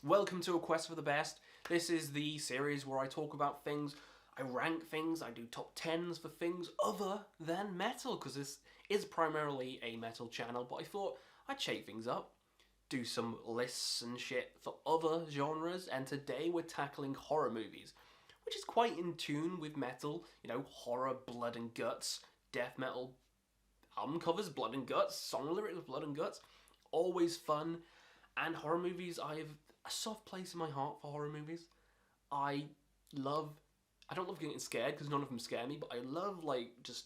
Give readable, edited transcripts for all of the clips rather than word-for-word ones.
Welcome to A Quest for the Best. This is the series where I talk about things, I rank things, I do top 10s for things other than metal, because this is primarily a metal channel, but I thought I'd shake things up, do some lists and shit for other genres, and today we're tackling horror movies, which is quite in tune with metal, horror, blood and guts, death metal, album covers, blood and guts, song lyrics, blood and guts, always fun. And horror movies, I have a soft place in my heart for horror movies. I don't love getting scared because none of them scare me, but I love just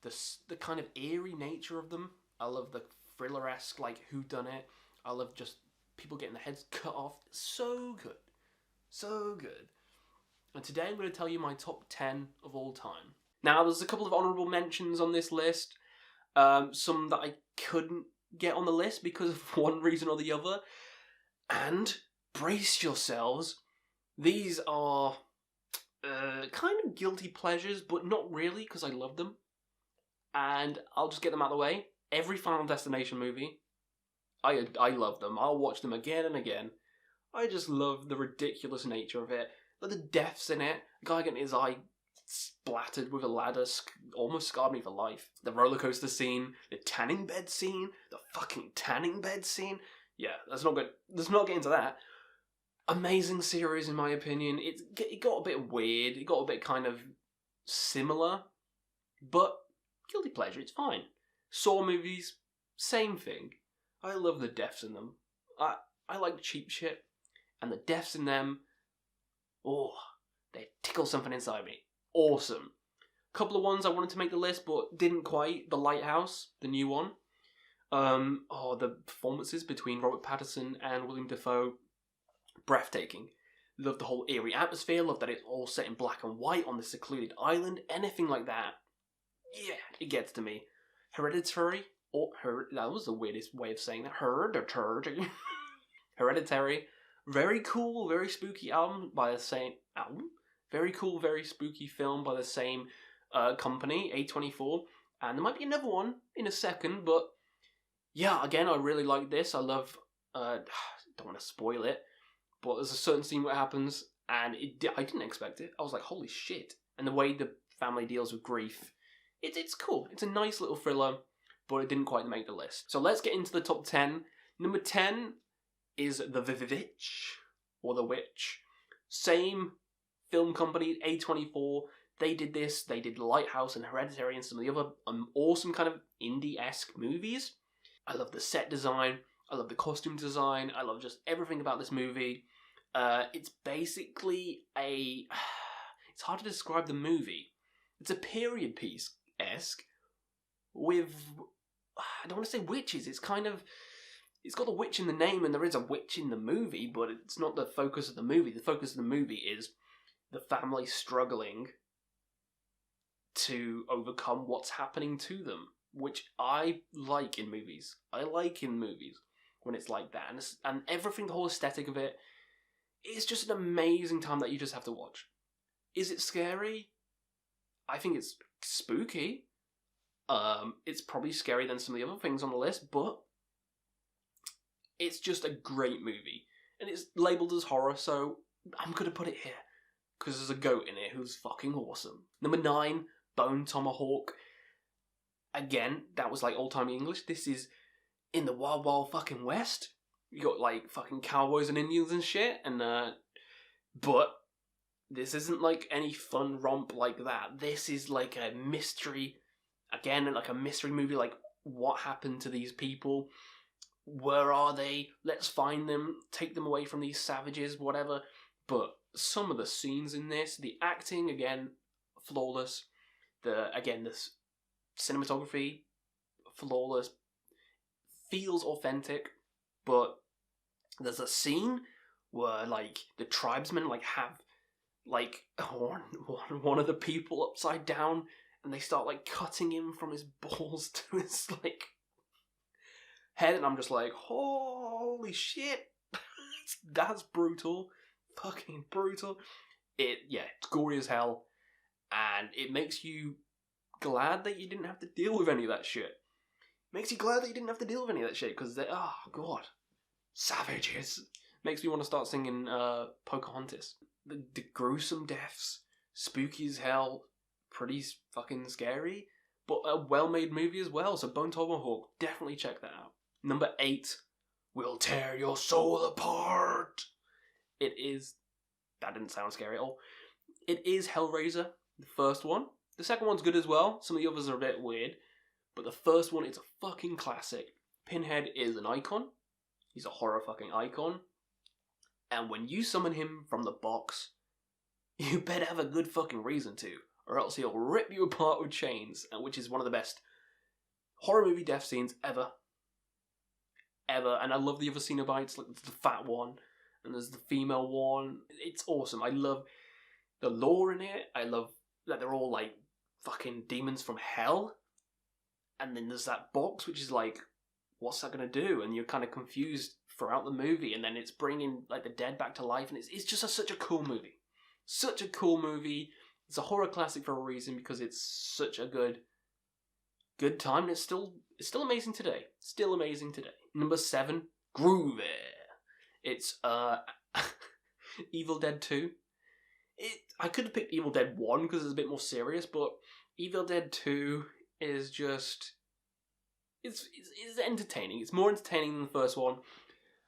the kind of eerie nature of them. I love the thriller-esque whodunit. I love just people getting their heads cut off. So good. So good. And today I'm going to tell you my top 10 of all time. Now, there's a couple of honourable mentions on this list. Some that I couldn't get on the list because of one reason or the other. And brace yourselves, these are kind of guilty pleasures, but not really because I love them. And I'll just get them out of the way. Every Final Destination movie, I love them. I'll watch them again and again. I just love the ridiculous nature of it. The deaths in it, the guy getting his eye splattered with a ladder almost scarred me for life. The roller coaster scene, the tanning bed scene, the fucking tanning bed scene. Yeah, let's not get into that. Amazing series in my opinion. It got a bit weird. It got a bit kind of similar, but guilty pleasure. It's fine. Saw movies, same thing. I love the deaths in them. I like cheap shit, and the deaths in them, they tickle something inside me. Awesome. Couple of ones I wanted to make the list, but didn't quite. The Lighthouse, the new one. The performances between Robert Pattinson and William Dafoe, breathtaking. Love the whole eerie atmosphere. Love that it's all set in black and white on this secluded island. Anything like that, yeah, it gets to me. Hereditary, that was the weirdest way of saying that. Hereditary, very cool, very spooky album by the same album. Very cool, very spooky film by the same company, A24. And there might be another one in a second, but yeah, again, I really like this. I love, don't want to spoil it, but there's a certain scene where it happens, and I didn't expect it. I was like, holy shit. And the way the family deals with grief, it's cool. It's a nice little thriller, but it didn't quite make the list. So let's get into the top 10. Number 10 is The Witch, or The Witch. Same film company, A24, they did this, they did Lighthouse and Hereditary and some of the other awesome kind of indie-esque movies. I love the set design, I love the costume design, I love just everything about this movie. It's basically it's hard to describe the movie. It's a period piece-esque with, I don't want to say witches, it's got the witch in the name and there is a witch in the movie, but it's not the focus of the movie. The focus of the movie is the family struggling to overcome what's happening to them, which I like in movies. I like in movies when it's like that. And everything, the whole aesthetic of it, is just an amazing time that you just have to watch. Is it scary? I think it's spooky. It's probably scarier than some of the other things on the list, but it's just a great movie. And it's labelled as horror, so I'm going to put it here. Because there's a goat in it who's fucking awesome. Number 9, Bone Tomahawk. Again, that was old-time English. This is in the wild, wild fucking West. You got fucking cowboys and Indians and shit. And but this isn't any fun romp like that. This is a mystery. Again, a mystery movie. What happened to these people? Where are they? Let's find them. Take them away from these savages, whatever. But some of the scenes in this, the acting, again, flawless. The cinematography, flawless. Feels authentic, but there's a scene where, the tribesmen, have, one of the people upside down, and they start, cutting him from his balls to his, head, and I'm just like, holy shit, that's brutal. Fucking brutal. It's gory as hell, and it makes you glad that you didn't have to deal with any of that shit. Makes you glad that you didn't have to deal with any of that shit, because oh god, savages. Makes me want to start singing Pocahontas. The gruesome deaths, spooky as hell, pretty fucking scary, but a well-made movie as well. So Bone Tomahawk, definitely check that out. Number 8, We'll Tear Your Soul Apart. It is... That didn't sound scary at all. It is Hellraiser, the first one. The second one's good as well. Some of the others are a bit weird. But the first one is a fucking classic. Pinhead is an icon. He's a horror fucking icon. And when you summon him from the box, you better have a good fucking reason to. Or else he'll rip you apart with chains. Which is one of the best horror movie death scenes ever. Ever. And I love the other Cenobites. Like the fat one. And there's the female one. It's awesome. I love the lore in it. I love that they're all like fucking demons from hell. And then there's that box, which is like, what's that going to do? And you're kind of confused throughout the movie. And then it's bringing like the dead back to life. And it's just such a cool movie. Such a cool movie. It's a horror classic for a reason, because it's such a good time. And it's still amazing today. Still amazing today. Number 7, Groovy. It's Evil Dead 2. I could have picked Evil Dead 1 because it's a bit more serious, but Evil Dead 2 is just... It's entertaining. It's more entertaining than the first one.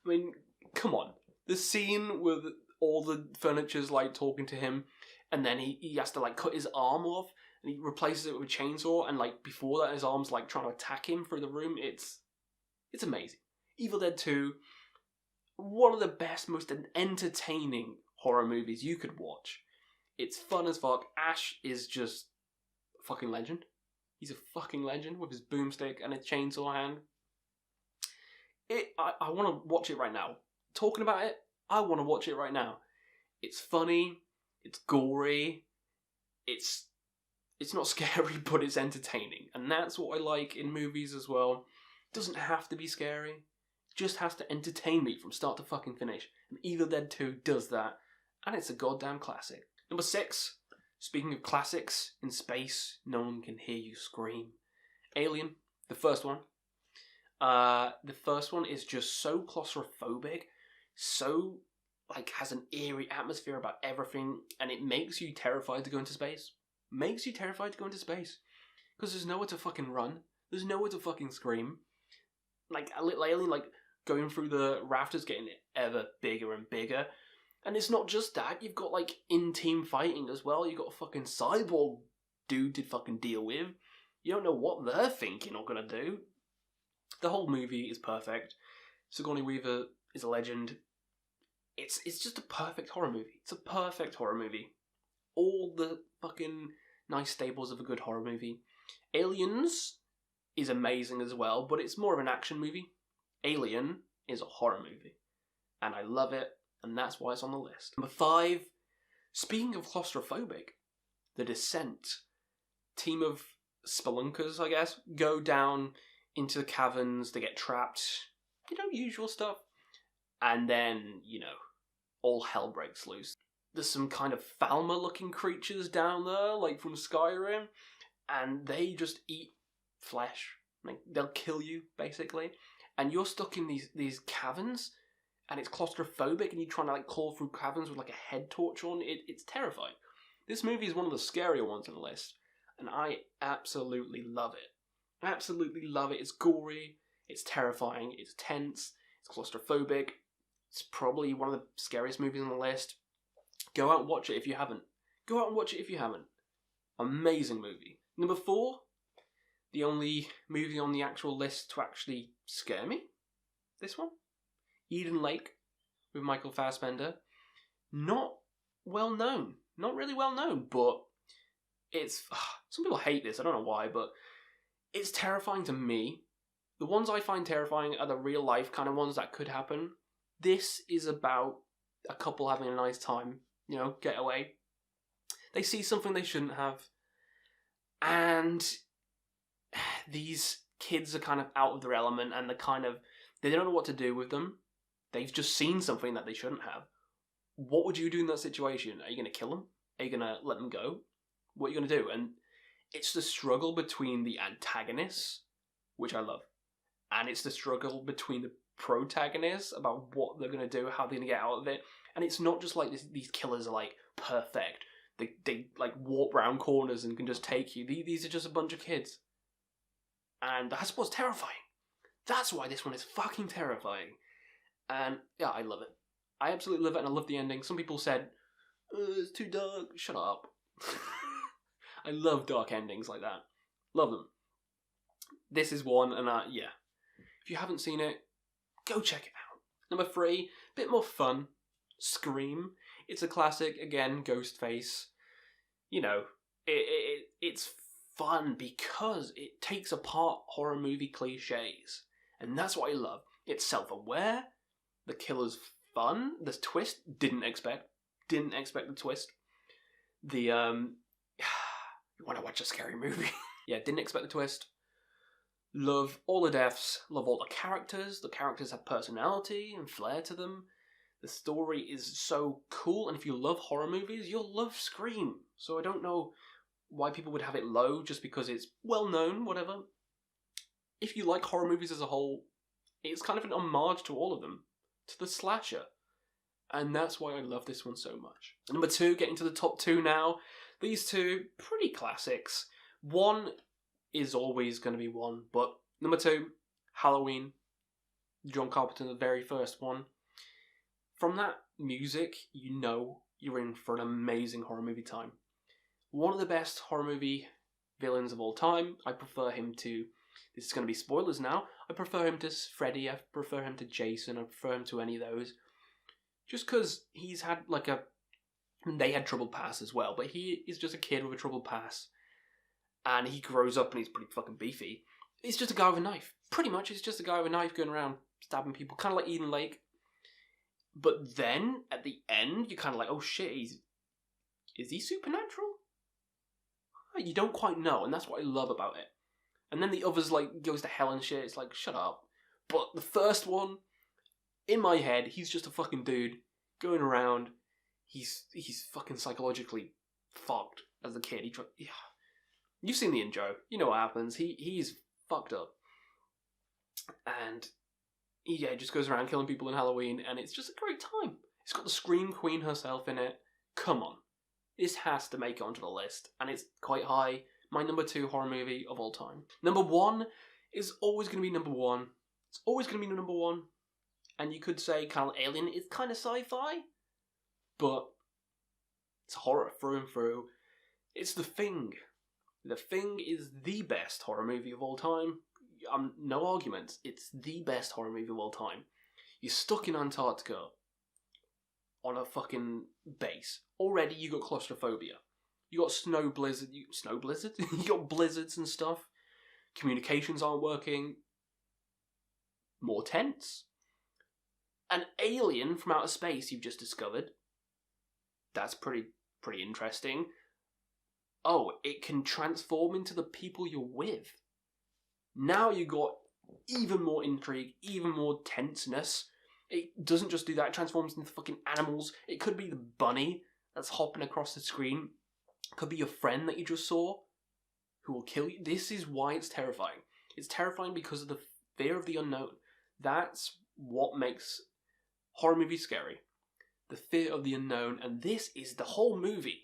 I mean, come on. The scene with all the furniture's like talking to him, and then he has to like cut his arm off, and he replaces it with a chainsaw, and like before that his arm's like trying to attack him through the room. It's amazing. Evil Dead 2, one of the best, most entertaining horror movies you could watch. It's fun as fuck. Ash is just a fucking legend. He's a fucking legend with his boomstick and a chainsaw hand. I want to watch it right now. Talking about it, I want to watch it right now. It's funny. It's gory. It's not scary, but it's entertaining. And that's what I like in movies as well. It doesn't have to be scary. It just has to entertain me from start to fucking finish. And Evil Dead 2 does that. And it's a goddamn classic. Number 6. Speaking of classics, in space, no one can hear you scream. Alien, the first one. The first one is just so claustrophobic, so like has an eerie atmosphere about everything, and it makes you terrified to go into space. Makes you terrified to go into space. Because there's nowhere to fucking run. There's nowhere to fucking scream. Like a little alien like going through the rafters, getting ever bigger and bigger. And it's not just that, you've got like in-team fighting as well. You've got a fucking cyborg dude to fucking deal with. You don't know what they're thinking or gonna do. The whole movie is perfect. Sigourney Weaver is a legend. It's just a perfect horror movie. It's a perfect horror movie. All the fucking nice staples of a good horror movie. Aliens is amazing as well, but it's more of an action movie. Alien is a horror movie. And I love it. And that's why it's on the list. Number 5, speaking of claustrophobic, The Descent. Team of spelunkers, I guess, go down into the caverns, they get trapped, usual stuff. And then, all hell breaks loose. There's some kind of Falmer-looking creatures down there, like from Skyrim, and they just eat flesh. Like, they'll kill you, basically. And you're stuck in these caverns, and it's claustrophobic, and you're trying to like claw through caverns with like a head torch on. It's terrifying. This movie is one of the scarier ones on the list, and I absolutely love it. Absolutely love it. It's gory, it's terrifying, it's tense, it's claustrophobic. It's probably one of the scariest movies on the list. Go out and watch it if you haven't. Go out and watch it if you haven't. Amazing movie. Number 4, the only movie on the actual list to actually scare me. This one. Eden Lake with Michael Fassbender. Not well known. Not really well known, but it's... some people hate this, I don't know why, but it's terrifying to me. The ones I find terrifying are the real life kind of ones that could happen. This is about a couple having a nice time, get away. They see something they shouldn't have, and these kids are kind of out of their element, and they don't know what to do with them. They've just seen something that they shouldn't have. What would you do in that situation? Are you going to kill them? Are you going to let them go? What are you going to do? And it's the struggle between the antagonists, which I love, and it's the struggle between the protagonist, about what they're going to do, how they're going to get out of it. And it's not just like these killers are like perfect. They like warp round corners and can just take you. These are just a bunch of kids. And that's what's terrifying. That's why this one is fucking terrifying. And yeah, I love it. I absolutely love it, and I love the ending. Some people said, it's too dark. Shut up. I love dark endings like that. Love them. This is one, and yeah. If you haven't seen it, go check it out. Number 3, bit more fun. Scream. It's a classic, again, Ghostface. You know, it's fun because it takes apart horror movie cliches. And that's what I love. It's self-aware. The killer's fun. The twist, didn't expect the twist. You want to watch a scary movie? Yeah, didn't expect the twist. Love all the deaths. Love all the characters. The characters have personality and flair to them. The story is so cool, and if you love horror movies, you'll love Scream. So I don't know why people would have it low just because it's well known, whatever. If you like horror movies as a whole, it's kind of an homage to all of them, to the slasher. And that's why I love this one so much. Number 2, getting to the top 2 now. These two, pretty classics. One is always going to be one, but number 2, Halloween. John Carpenter, the very first one. From that music, you know you're in for an amazing horror movie time. One of the best horror movie villains of all time. I prefer him to, this is going to be spoilers now, I prefer him to Freddy, I prefer him to Jason, I prefer him to any of those. Just because he's had like they had troubled past as well, but he is just a kid with a troubled past. And he grows up and he's pretty fucking beefy. He's just a guy with a knife. Pretty much, he's just a guy with a knife going around stabbing people, kind of like Eden Lake. But then, at the end, you're kind of like, oh shit, is he supernatural? You don't quite know, and that's what I love about it. And then the others, like, goes to hell and shit, it's like, shut up. But the first one, in my head, he's just a fucking dude going around. He's fucking psychologically fucked as a kid. Yeah. You've seen the intro. You know what happens. He's fucked up. And he just goes around killing people in Halloween, and it's just a great time. It's got the Scream Queen herself in it. Come on. This has to make it onto the list, and it's quite high. My number 2 horror movie of all time. Number 1 is always going to be number 1. It's always going to be number 1. And you could say kind of Alien is kind of sci-fi, but it's horror through and through. It's The Thing. The Thing is the best horror movie of all time. No arguments. It's the best horror movie of all time. You're stuck in Antarctica on a fucking base. Already you got claustrophobia. You got snow blizzard. You got blizzards and stuff. Communications aren't working. More tense. An alien from outer space you've just discovered. That's pretty interesting. Oh, it can transform into the people you're with. Now you got even more intrigue, even more tenseness. It doesn't just do that, it transforms into fucking animals. It could be the bunny that's hopping across the screen. It could be your friend that you just saw who will kill you. This is why it's terrifying. It's terrifying because of the fear of the unknown. That's what makes horror movies scary. The fear of the unknown, and this is the whole movie.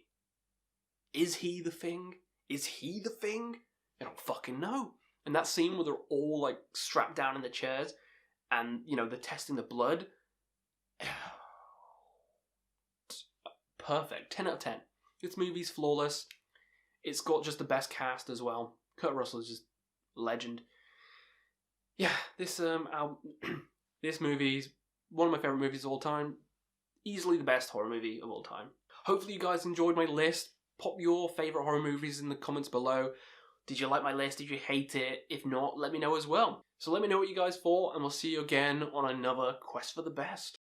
Is he the Thing? Is he the Thing? I don't fucking know. And that scene where they're all like strapped down in the chairs and, you know, they're testing the blood. Perfect. 10 out of 10. This movie's flawless. It's got just the best cast as well. Kurt Russell is just a legend. Yeah, this this movie's one of my favourite movies of all time. Easily the best horror movie of all time. Hopefully you guys enjoyed my list. Pop your favourite horror movies in the comments below. Did you like my list? Did you hate it? If not, let me know as well. So let me know what you guys thought, and we'll see you again on another Quest for the Best.